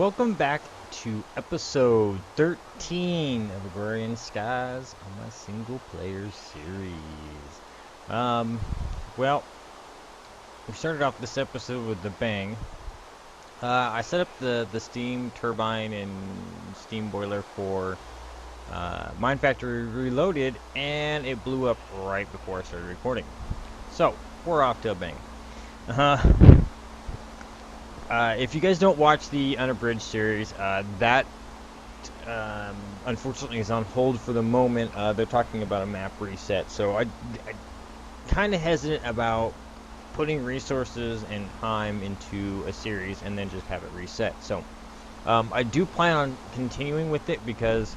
welcome back to episode 13 of Agrarian Skies on my single player series. Well, we started off this episode with a bang. I set up the steam turbine and steam boiler for Mine Factory Reloaded, and it blew up right before I started recording. So, we're off to a bang. If you guys don't watch the Unabridged series, that unfortunately is on hold for the moment. They're talking about a map reset, so I kind of hesitant about putting resources and time into a series and then just have it reset. So I do plan on continuing with it because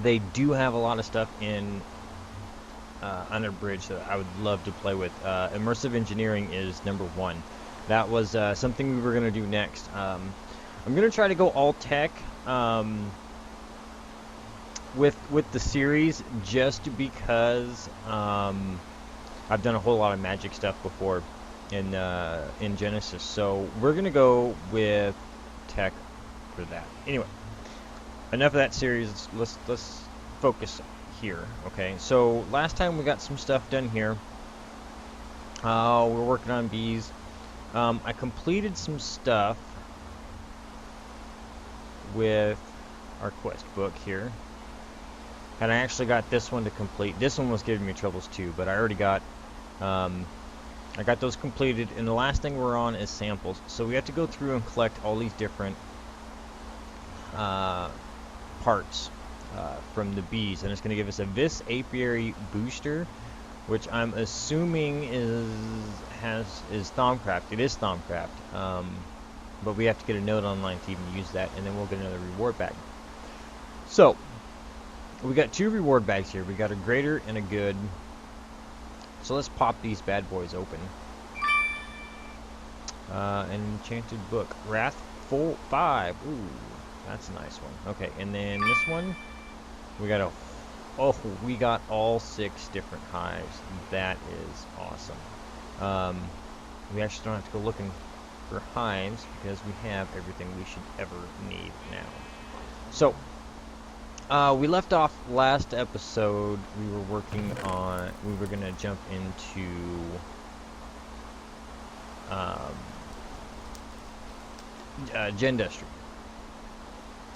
they do have a lot of stuff in Unabridged that I would love to play with. Immersive engineering is number one. That was something we were going to do next. I'm going to try to go all tech with the series just because I've done a whole lot of magic stuff before in Genesis. So we're going to go with tech for that. Anyway, enough of that series. Let's focus here. Okay, so last time we got some stuff done here. We're working on bees. I completed some stuff with our quest book here. And I actually got this one to complete. This one was giving me troubles too, but I already got I got those completed, and the last thing we're on is samples. So we have to go through and collect all these different parts from the bees, and it's going to give us a Vis Apiary Booster, which I'm assuming is Thaumcraft. It is Thaumcraft, but we have to get a note online to even use that, and then we'll get another reward bag. So we got two reward bags here. We got a greater and a good. So let's pop these bad boys open. An enchanted book, Wrathful 5. Ooh, that's a nice one. Okay, and then this one, we got a. Oh, we got all 6 different hives. That is awesome. We actually don't have to go looking for hives because we have everything we should ever need now. So, we left off last episode. We were working on. We were gonna jump into Gendustry,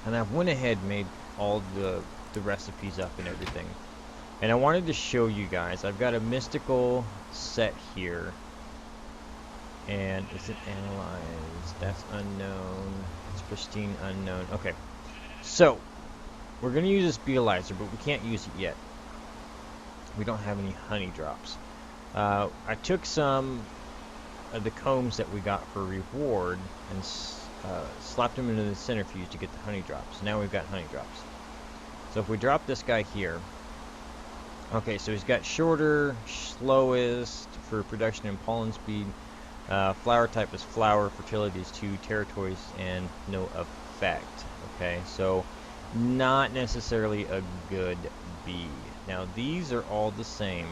and I went ahead and made all the recipes up and everything, and I wanted to show you guys. I've got a mystical set here, and is it analyzed? That's unknown. It's pristine unknown. Okay, so we're gonna use this Beelizer, but we can't use it yet. We don't have any honey drops. I took some of the combs that we got for reward and slapped them into the centrifuge to get the honey drops. Now we've got honey drops. So if we drop this guy here, okay, so he's got shorter, slowest for production and pollen speed. Flower type is flower, fertility is 2, territories, and no effect. Okay, so not necessarily a good bee. Now these are all the same.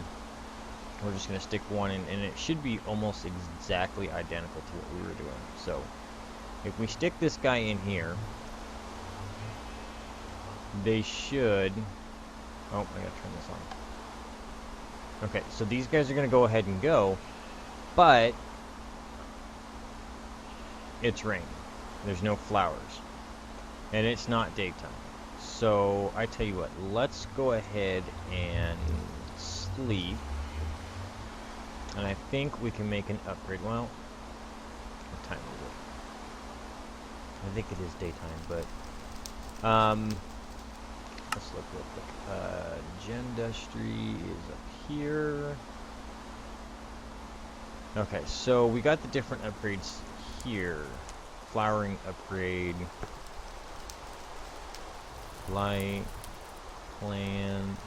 We're just going to stick one in, and it should be almost exactly identical to what we were doing. So if we stick this guy in here, they should. Oh, I gotta turn this on. Okay, so these guys are gonna go ahead and go, but it's raining. There's no flowers, and it's not daytime. So I tell you what, let's go ahead and sleep, and I think we can make an upgrade. Well, what time is it? I think it is daytime, but let's look real quick. Gendustry is up here. Okay, so we got the different upgrades here. Flowering upgrade. Light. Plains.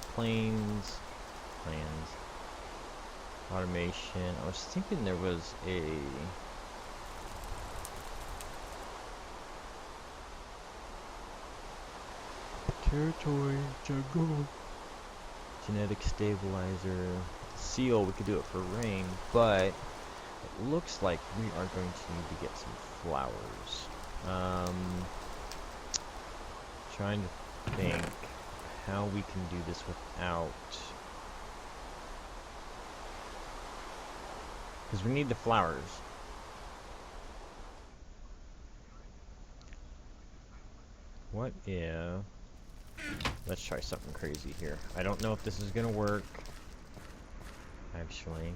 Automation. I was thinking there was a... territory, jungle, genetic stabilizer, seal. We could do it for rain, but it looks like we are going to need to get some flowers. Trying to think how we can do this without... Because we need the flowers. What if... Let's try something crazy here. I don't know if this is gonna work. Actually.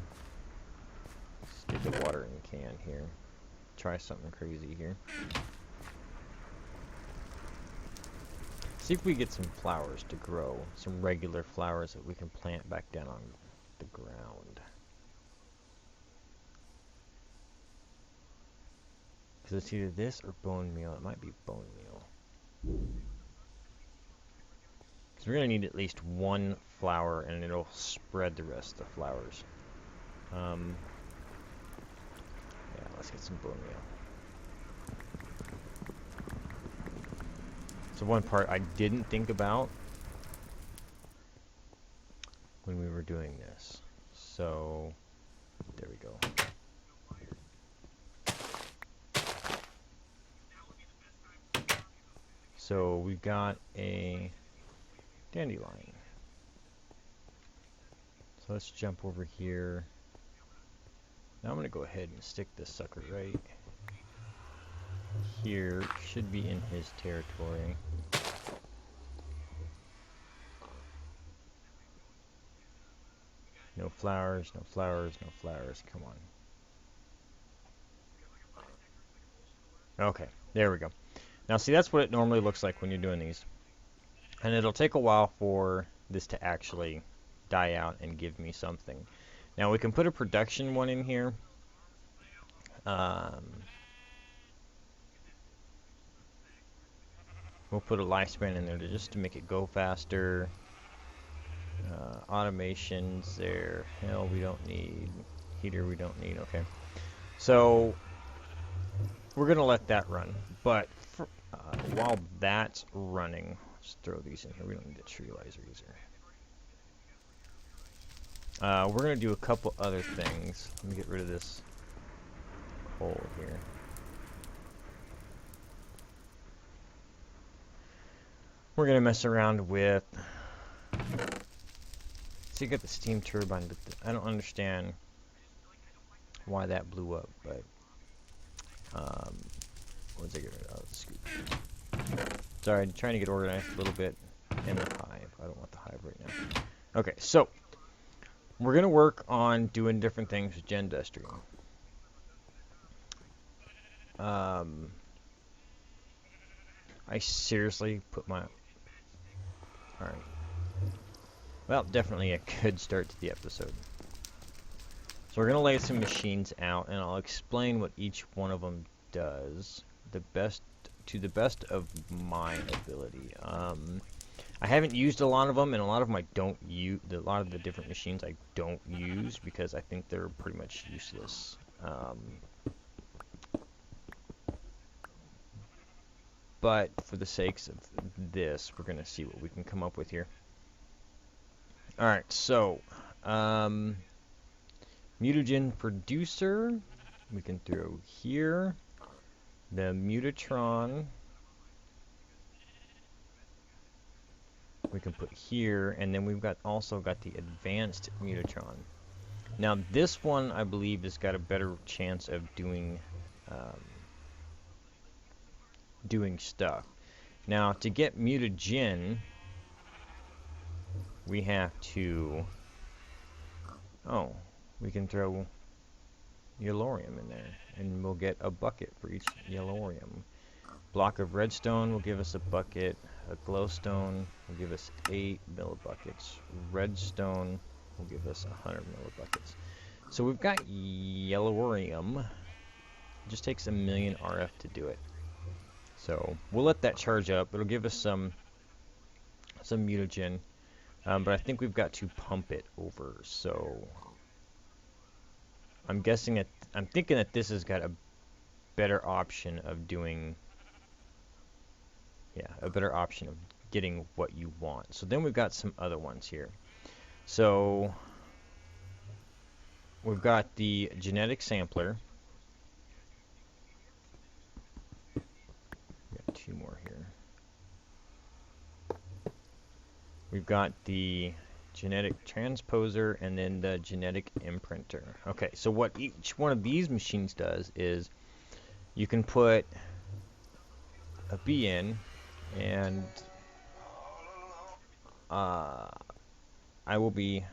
Let's get the water in the can here. Try something crazy here. See if we get some flowers to grow. Some regular flowers that we can plant back down on the ground. Because it's either this or bone meal. It might be bone meal. Because we're going to need at least one flower and it'll spread the rest of the flowers. Yeah, let's get some bone meal. So one part I didn't think about when we were doing this. So, there we go. So we've got a dandelion. So let's jump over here. Now I'm going to go ahead and stick this sucker right here. Should be in his territory. No flowers, no flowers, no flowers. Come on. Okay, there we go. Now see, that's what it normally looks like when you're doing these. And it'll take a while for this to actually die out and give me something. Now we can put a production one in here. We'll put a lifespan in there just to make it go faster. Automations there. Hell, we don't need. Heater, we don't need. Okay. So we're going to let that run. But for, while that's running, let's throw these in here. We don't need the tree lasers. We're going to do a couple other things. Let me get rid of this hole here. We're going to mess around with... So you got the steam turbine, but I don't understand why that blew up, but... Once I get rid of the scoop. Sorry, I'm trying to get organized a little bit in the hive. I don't want the hive right now. Okay, so... We're going to work on doing different things with Gendustry. I seriously put my... Alright. Well, definitely a good start to the episode. So we're going to lay some machines out, and I'll explain what each one of them does to the best of my ability. I haven't used a lot of them, and a lot of them I don't use. A lot of the different machines I don't use because I think they're pretty much useless. But for the sakes of this, we're going to see what we can come up with here. Alright, so, mutagen producer, we can throw here, the mutatron, we can put here, and then we've also got the advanced mutatron. Now this one, I believe, has got a better chance of doing stuff. Now to get mutagen, we have to... Oh, we can throw yellorium in there, and we'll get a bucket for each yellorium. Block of redstone will give us a bucket. A glowstone will give us 8 millibuckets. Redstone will give us 100 millibuckets. So we've got yellorium. It just takes 1,000,000 RF to do it. So we'll let that charge up. It'll give us some mutagen. But I think we've got to pump it over, so I'm thinking that this has got a better option of doing, a better option of getting what you want. So then we've got some other ones here. So we've got the genetic sampler. two more here. We've got the genetic transposer and then the genetic imprinter. Okay, so what each one of these machines does is you can put a bee in, and I will be...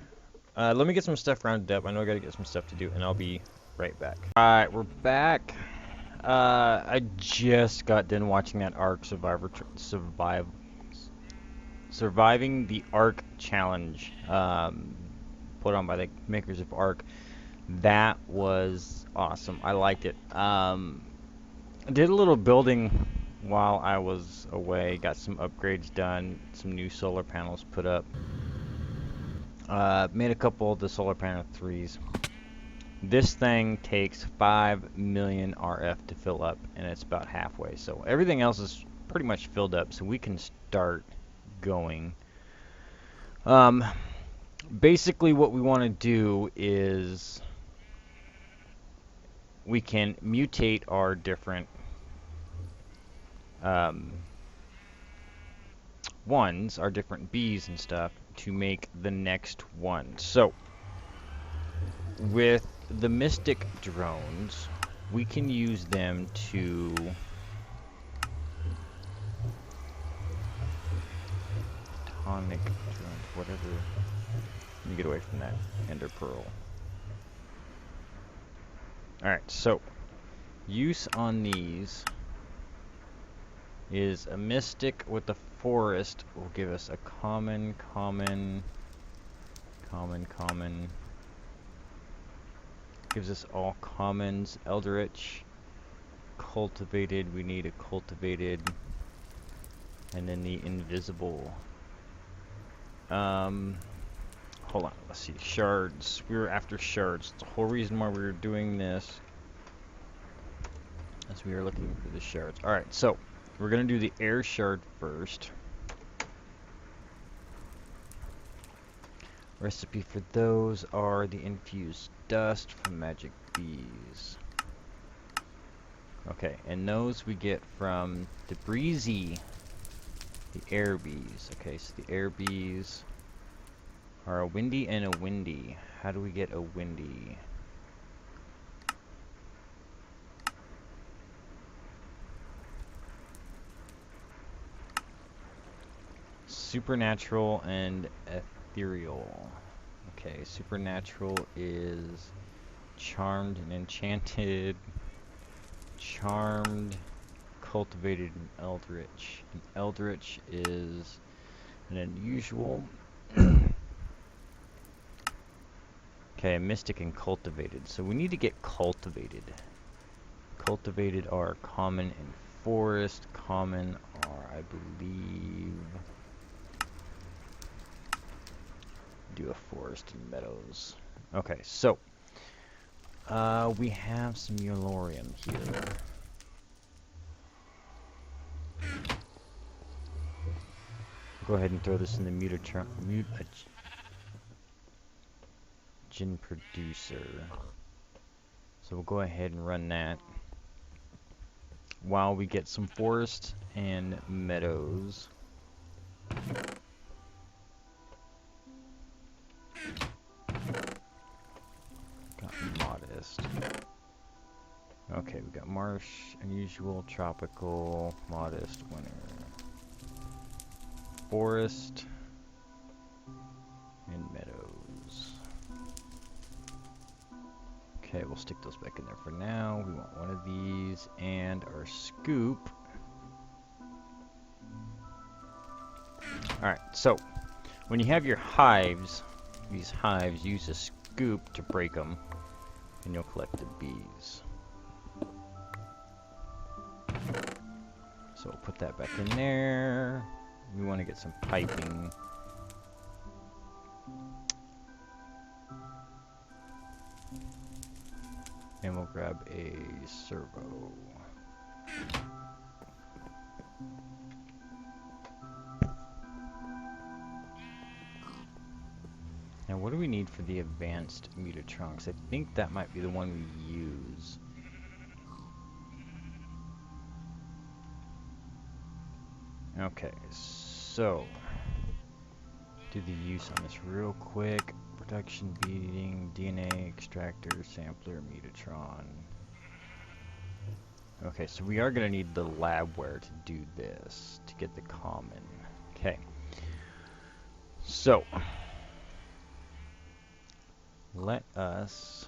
let me get some stuff rounded up. I know I gotta get some stuff to do, and I'll be right back. Alright, we're back. I just got done watching that Ark Surviving the Ark Challenge, put on by the makers of Ark. That was awesome. I liked it. I did a little building while I was away. Got some upgrades done. Some new solar panels put up. Made a couple of the solar panel 3s. This thing takes 5 million RF to fill up, and it's about halfway. So everything else is pretty much filled up, so we can start going. Basically what we want to do is we can mutate our different ones, our different bees and stuff, to make the next one. So with the Mystic drones, we can use them to tonic drones, whatever. Let me get away from that Ender Pearl. Alright, so use on these is a Mystic with the Forest will give us a common. Gives us all commons. Eldritch, cultivated, we need a cultivated, and then the invisible. Hold on, let's see, shards. We were after shards. The whole reason why we were doing this is we were looking for the shards. Alright, so we're gonna do the air shard first. Recipe for those are the infused dust from magic bees. Okay, and those we get from the breezy, the air bees. Okay, so the air bees are a windy and a windy. How do we get a windy? Supernatural and ethereal. Okay, supernatural is charmed and enchanted, charmed, cultivated, and eldritch. And eldritch is an unusual. Okay, mystic and cultivated. So we need to get cultivated. Cultivated are common and forest. Common are, I believe, do a forest and meadows. Okay, so we have some Yolorium here. Go ahead and throw this in the mutagen producer. So we'll go ahead and run that while we get some forest and meadows. Got modest. Okay, we got marsh, unusual, tropical, modest, winter. Forest and meadows. Okay, we'll stick those back in there for now. We want one of these and our scoop. Alright, so when you have your hives, these hives, use a scoop to break them and you'll collect the bees. So we'll put that back in there. We want to get some piping. And we'll grab a servo. Now what do we need for the advanced mutatronics? I think that might be the one we use. Okay, so do the use on this real quick. Production beading, DNA extractor, sampler, Metatron. Okay, so we are going to need the labware to do this, to get the common. Okay. So, let us...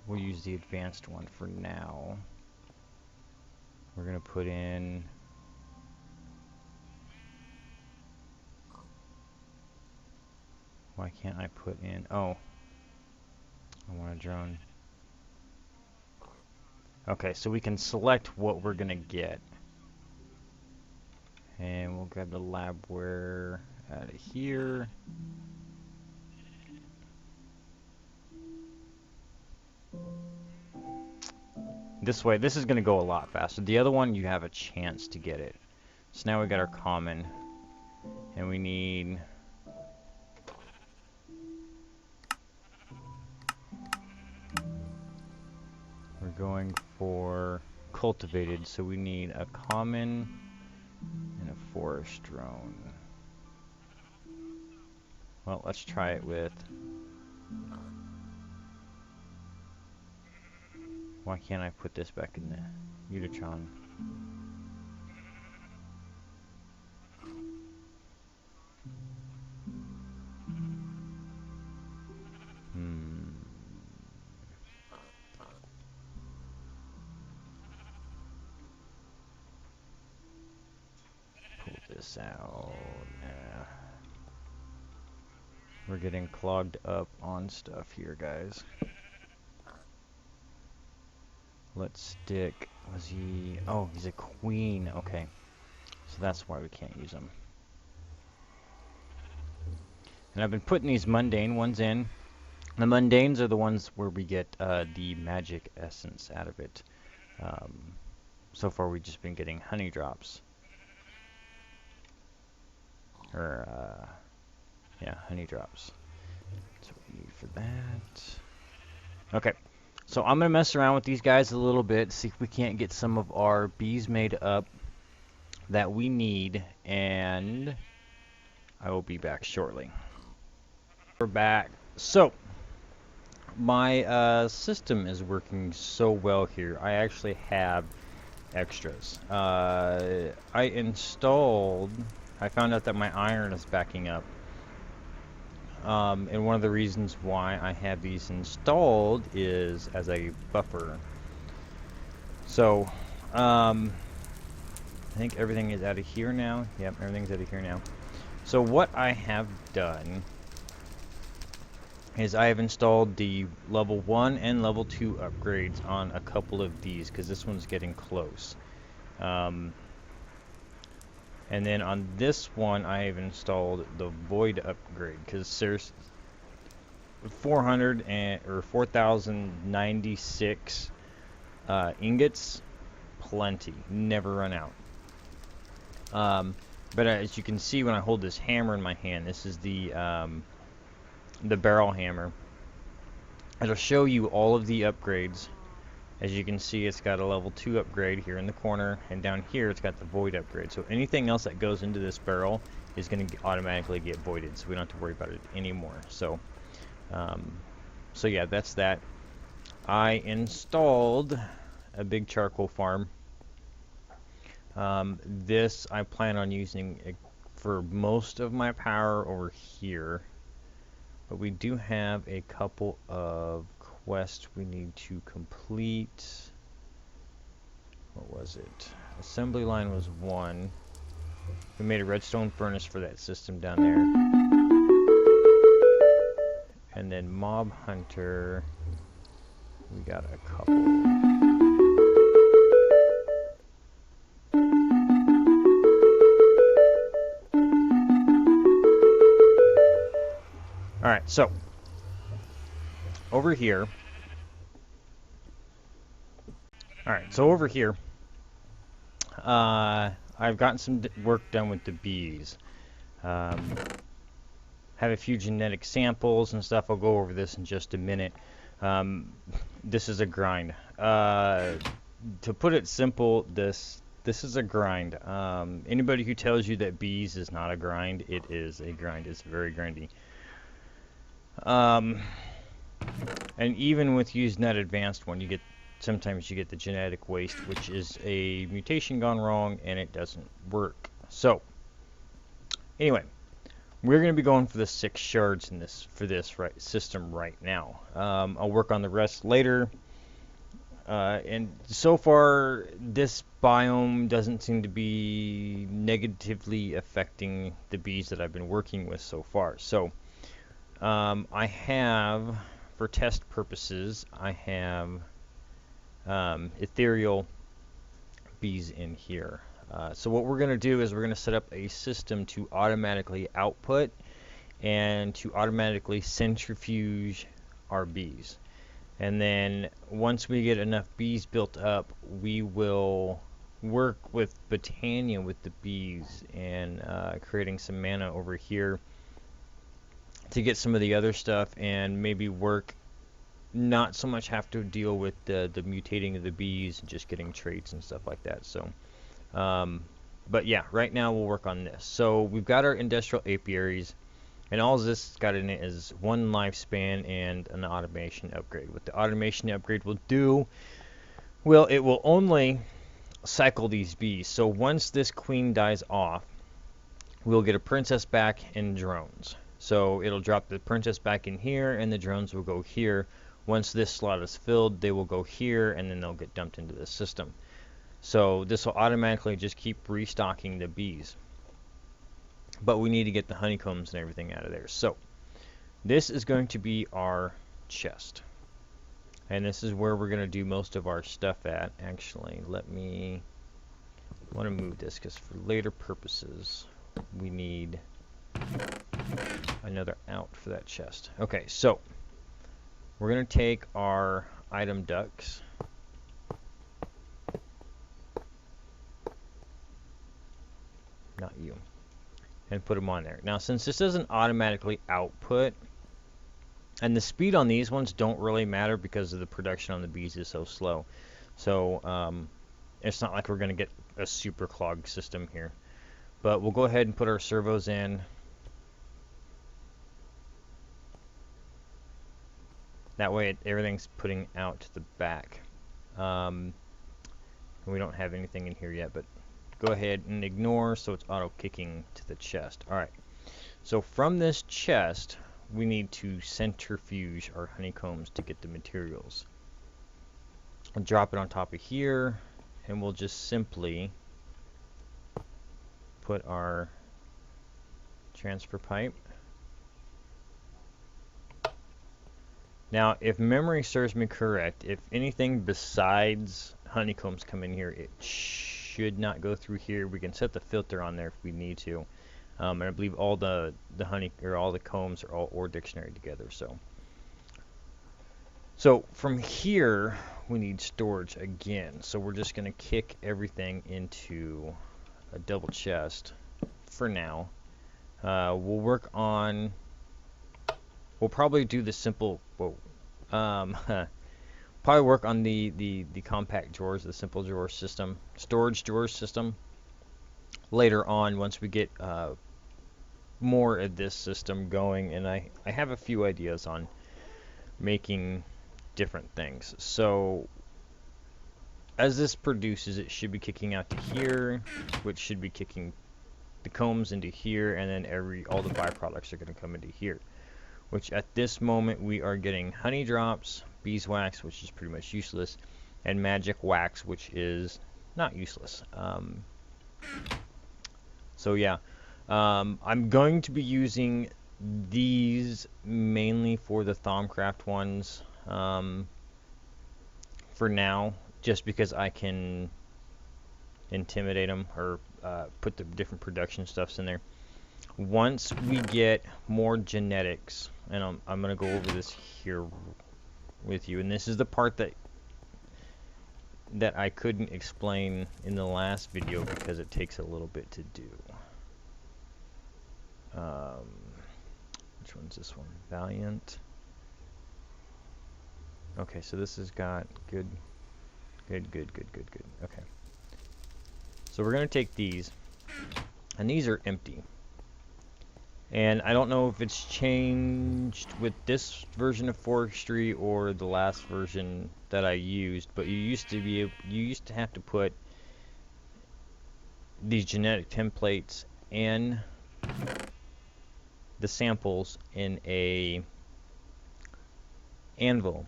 We'll use the advanced one for now. We're going to put in... Why can't I put in... Oh. I want a drone. Okay, so we can select what we're going to get. And we'll grab the labware out of here. This way, this is going to go a lot faster. The other one, you have a chance to get it. So now we got our common. And we need... We're going for cultivated, so we need a common and a forest drone. Well, let's try it with... Why can't I put this back in the Metatron? Pull this out. We're getting clogged up on stuff here, guys. Let's stick... Was he... Oh, he's a queen. Okay. So that's why we can't use him. And I've been putting these mundane ones in. The mundanes are the ones where we get the magic essence out of it. So far we've just been getting honey drops. Or, yeah, honey drops. That's what we need for that. Okay. So I'm going to mess around with these guys a little bit, see if we can't get some of our bees made up that we need, and I will be back shortly. We're back. So, my system is working so well here. I actually have extras. I found out that my iron is backing up. And one of the reasons why I have these installed is as a buffer. So, I think everything is out of here now. Yep, everything's out of here now. So what I have done is I have installed the level 1 and level 2 upgrades on a couple of these, because this one's getting close. And then on this one, I have installed the void upgrade, because there's 4,096 ingots, plenty, never run out. But as you can see when I hold this hammer in my hand, this is the barrel hammer. It'll show you all of the upgrades. As you can see, it's got a level 2 upgrade here in the corner, and down here it's got the void upgrade. So anything else that goes into this barrel is going to automatically get voided, so we don't have to worry about it anymore. So, so yeah, that's that. I installed a big charcoal farm. This I plan on using for most of my power over here, but we do have a couple of quest we need to complete. What was it? Assembly line was one. We made a redstone furnace for that system down there. And then mob hunter, we got a couple. Alright, so over here. Alright, so over here, I've gotten some work done with the bees. Have a few genetic samples and stuff. I'll go over this in just a minute. This is a grind. To put it simple, this is a grind. Anybody who tells you that bees is not a grind, it is a grind. It's very grindy. Um, and even with using that advanced one, sometimes you get the genetic waste, which is a mutation gone wrong, and it doesn't work. So, anyway, we're going to be going for the 6 shards in this system right now. I'll work on the rest later. And so far, this biome doesn't seem to be negatively affecting the bees that I've been working with so far. So, I have, for test purposes, I have ethereal bees in here. So what we're going to do is we're going to set up a system to automatically output and to automatically centrifuge our bees. And then once we get enough bees built up, we will work with Botania with the bees and creating some mana over here to get some of the other stuff and maybe work, not so much have to deal with the mutating of the bees and just getting traits and stuff like that. So, but yeah, right now we'll work on this. So we've got our industrial apiaries. And all this got in it is 1 lifespan and an automation upgrade. What the automation upgrade will do, well, it will only cycle these bees. So once this queen dies off, we'll get a princess back and drones. So it'll drop the princess back in here, and the drones will go here. Once this slot is filled, they will go here, and then they'll get dumped into the system. So this will automatically just keep restocking the bees. But we need to get the honeycombs and everything out of there. So this is going to be our chest. And this is where we're going to do most of our stuff at. Actually, I want to move this because for later purposes, we need another out for that chest. Okay, so we're going to take our item ducts. Not you. And put them on there. Now, since this doesn't automatically output, and the speed on these ones don't really matter because of the production on the bees is so slow. So, it's not like we're going to get a super clogged system here. But we'll go ahead and put our servos in. That way, everything's putting out to the back. We don't have anything in here yet, but go ahead and ignore, so it's auto kicking to the chest. Alright, so from this chest we need to centrifuge our honeycombs to get the materials. I'll drop it on top of here, and we'll just simply put our transfer pipe. Now, if memory serves me correct, if anything besides honeycombs come in here, it should not go through here. We can set the filter on there if we need to. And I believe all the honey or all the combs are all OR dictionary together. So from here we need storage again. So we're just going to kick everything into a double chest for now. We'll probably do the simple. Probably work on the compact drawers, the simple drawer system, storage drawer system later on once we get more of this system going. And I have a few ideas on making different things. So as this produces, it should be kicking out to here, which should be kicking the combs into here, and then all the byproducts are going to come into here. Which at this moment we are getting honey drops, beeswax, which is pretty much useless, and magic wax, which is not useless. So yeah, I'm going to be using these mainly for the Thaumcraft ones for now, just because I can intimidate them or put the different production stuffs in there. Once we get more genetics, and I'm going to go over this here with you, and this is the part that I couldn't explain in the last video because it takes a little bit to do. Which one's this one? Valiant. Okay, so this has got good Good. Okay. So we're going to take these, and these are empty. And I don't know if it's changed with this version of forestry or the last version that I used, but you used to have to put these genetic templates in the samples in a anvil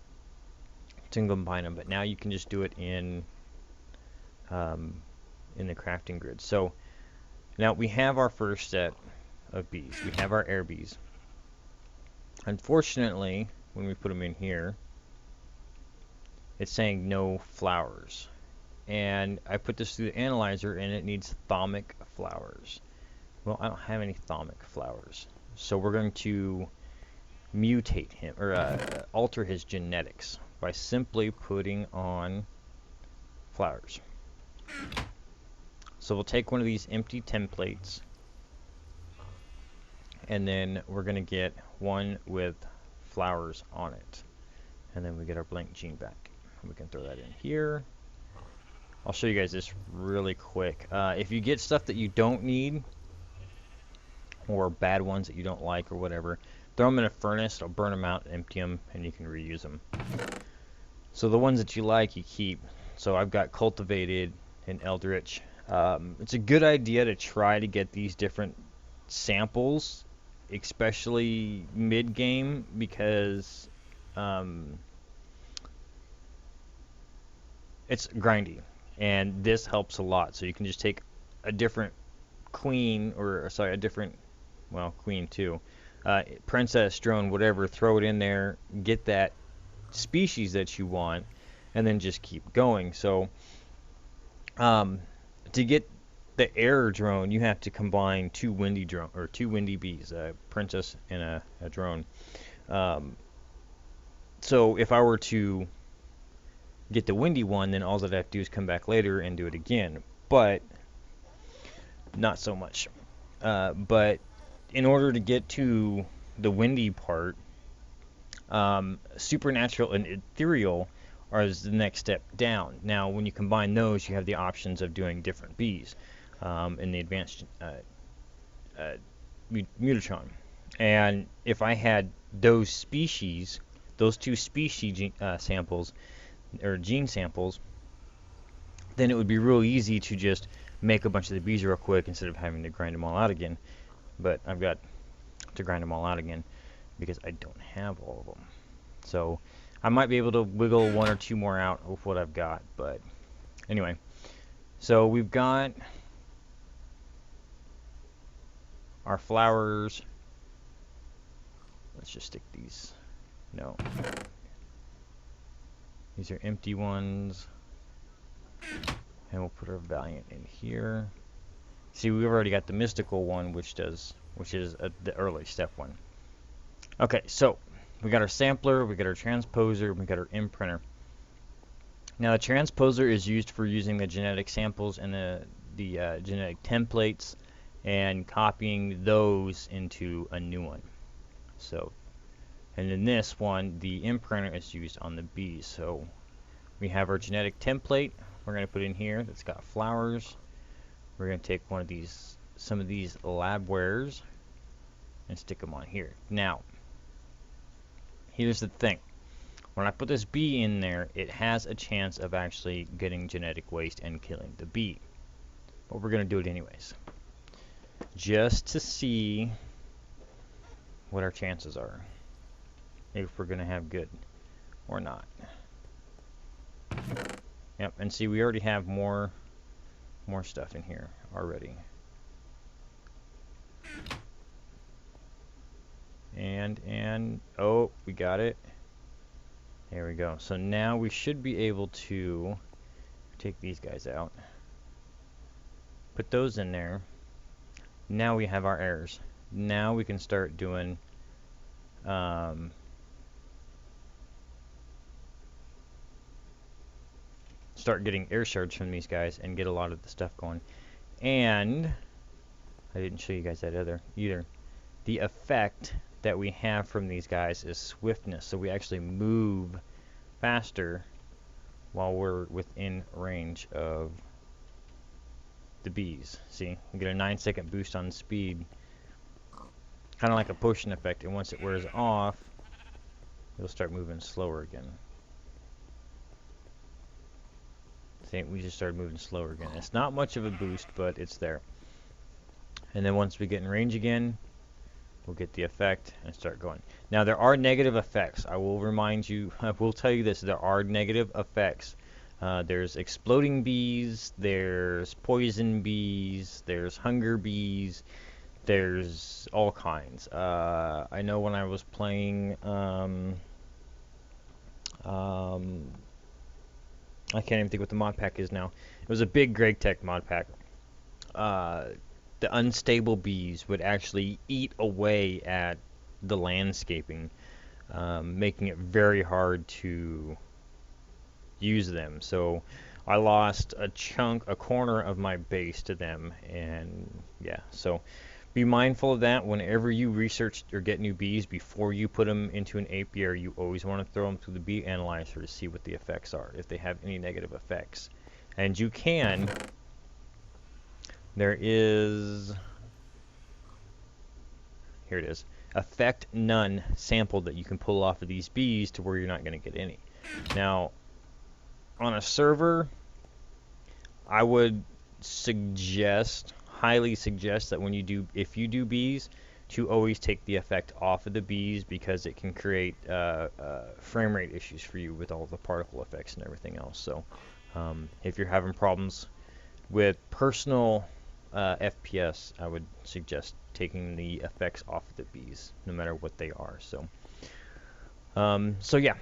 to combine them, but now you can just do it in the crafting grid. So now we have our first set of bees. We have our air bees. Unfortunately, when we put them in here, it's saying no flowers. And I put this through the analyzer, and it needs thalmic flowers. Well, I don't have any thalmic flowers, so we're going to mutate him, or alter his genetics by simply putting on flowers. So we'll take one of these empty templates, and then we're going to get one with flowers on it. And then we get our blank gene back. We can throw that in here. I'll show you guys this really quick. If you get stuff that you don't need, or bad ones that you don't like or whatever, throw them in a furnace, it'll burn them out, empty them, and you can reuse them. So the ones that you like, you keep. So I've got cultivated and eldritch. It's a good idea to try to get these different samples, especially mid-game, because it's grindy, and this helps a lot. So you can just take a different queen, or sorry, a different, well, queen too, princess, drone, whatever, throw it in there, get that species that you want, and then just keep going. So to get the air drone, you have to combine two windy bees, a princess and a drone. So if I were to get the windy one, then all I'd have to do is come back later and do it again. But not so much. But in order to get to the windy part, supernatural and ethereal are the next step down. Now, when you combine those, you have the options of doing different bees in the advanced Mutatron. And if I had those species, those two species samples, or gene samples, then it would be real easy to just make a bunch of the bees real quick instead of having to grind them all out again. But I've got to grind them all out again because I don't have all of them. So I might be able to wiggle one or two more out of what I've got. But anyway, so we've got our flowers. Let's just stick these. No. These are empty ones. And we'll put our Valiant in here. See, we've already got the mystical one, which is the early step one. Okay, so we got our sampler, we got our transposer, we got our imprinter. Now the transposer is used for using the genetic samples and the genetic templates and copying those into a new one. So, and in this one, the imprinter is used on the bees. So we have our genetic template. We're going to put in here that's got flowers. We're going to take some of these labwares and stick them on here. Now, here's the thing. When I put this bee in there, it has a chance of actually getting genetic waste and killing the bee. But we're going to do it anyways, just to see what our chances are, if we're going to have good or not. Yep, and see, we already have more stuff in here already. And oh, we got it. There we go. So now we should be able to take these guys out, put those in there. Now we have our errors. Now we can start doing start getting air shards from these guys and get a lot of the stuff going. And I didn't show you guys that either. The effect that we have from these guys is swiftness, so we actually move faster while we're within range of the bees. See, we get a 9-second boost on speed, kind of like a potion effect, and once it wears off, you'll start moving slower again. See, we just started moving slower again. It's not much of a boost, but it's there. And then once we get in range again, we'll get the effect and start going. Now, there are negative effects. I will remind you, I will tell you this, there are negative effects. There's exploding bees, there's poison bees, there's hunger bees, there's all kinds. I know when I was playing, I can't even think what the mod pack is now. It was a big Greg Tech mod pack. The unstable bees would actually eat away at the landscaping, making it very hard to use them. So I lost a corner of my base to them, and yeah, so be mindful of that whenever you research or get new bees. Before you put them into an apiary, you always want to throw them through the bee analyzer to see what the effects are, if they have any negative effects. And you can, there is, here it is, effect none sample that you can pull off of these bees to where you're not going to get any. Now, on a server, I would suggest, highly suggest, that when you do, if you do bees, to always take the effect off of the bees, because it can create frame rate issues for you with all the particle effects and everything else. So if you're having problems with personal FPS, I would suggest taking the effects off of the bees, no matter what they are. So so yeah,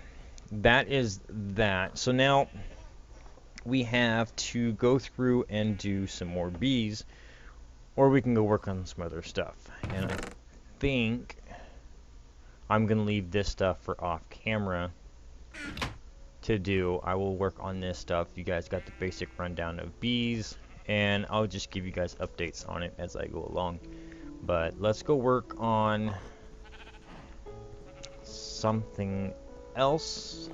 that is that. So now we have to go through and do some more bees, or we can go work on some other stuff. And I think I'm going to leave this stuff for off camera to do. I will work on this stuff. You guys got the basic rundown of bees, and I'll just give you guys updates on it as I go along. But let's go work on something else.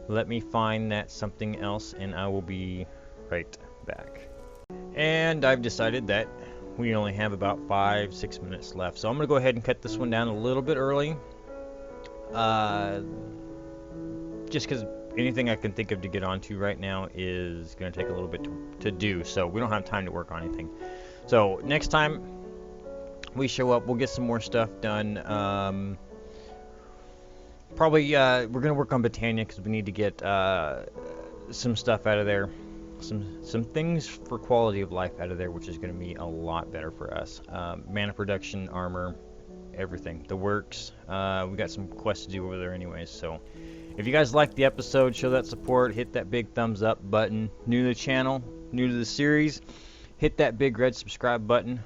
Let me find that something else, and I will be right back. And I've decided that we only have about 5-6 minutes left, so I'm going to go ahead and cut this one down a little bit early. Just because anything I can think of to get onto right now is going to take a little bit to do, so we don't have time to work on anything. So next time we show up, we'll get some more stuff done. Probably we're going to work on Botania, because we need to get some stuff out of there. Some things for quality of life out of there, which is going to be a lot better for us. Mana production, armor, everything. The works. We got some quests to do over there anyways, so if you guys liked the episode, show that support, hit that big thumbs up button. New to the channel, new to the series, hit that big red subscribe button.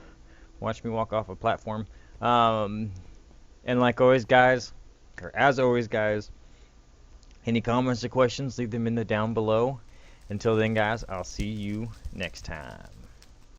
Watch me walk off a platform. And like always, guys, or as always, guys, any comments or questions, leave them in the down below. Until then, guys, I'll see you next time.